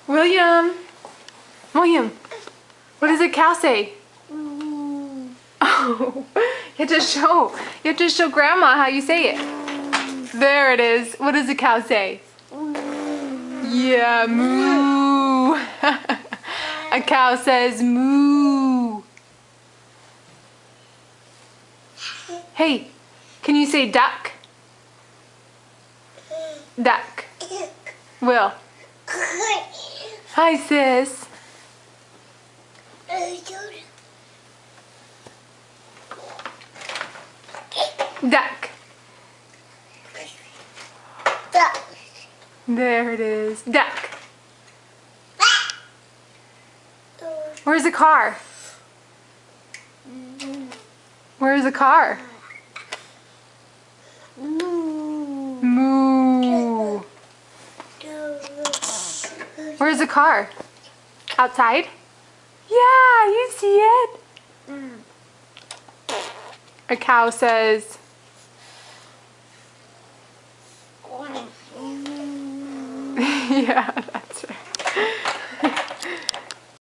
William. William. What does a cow say? Oh, you have to show Grandma how you say it. There it is. What does a cow say? Yeah, moo. A cow says moo. Hey, can you say duck? Duck. Will. Hi, sis. Duck. There it is. Duck. Where's the car? Where's the car? Moo. Where's the car? Outside? Yeah, you see it. A cow says, yeah, that's right.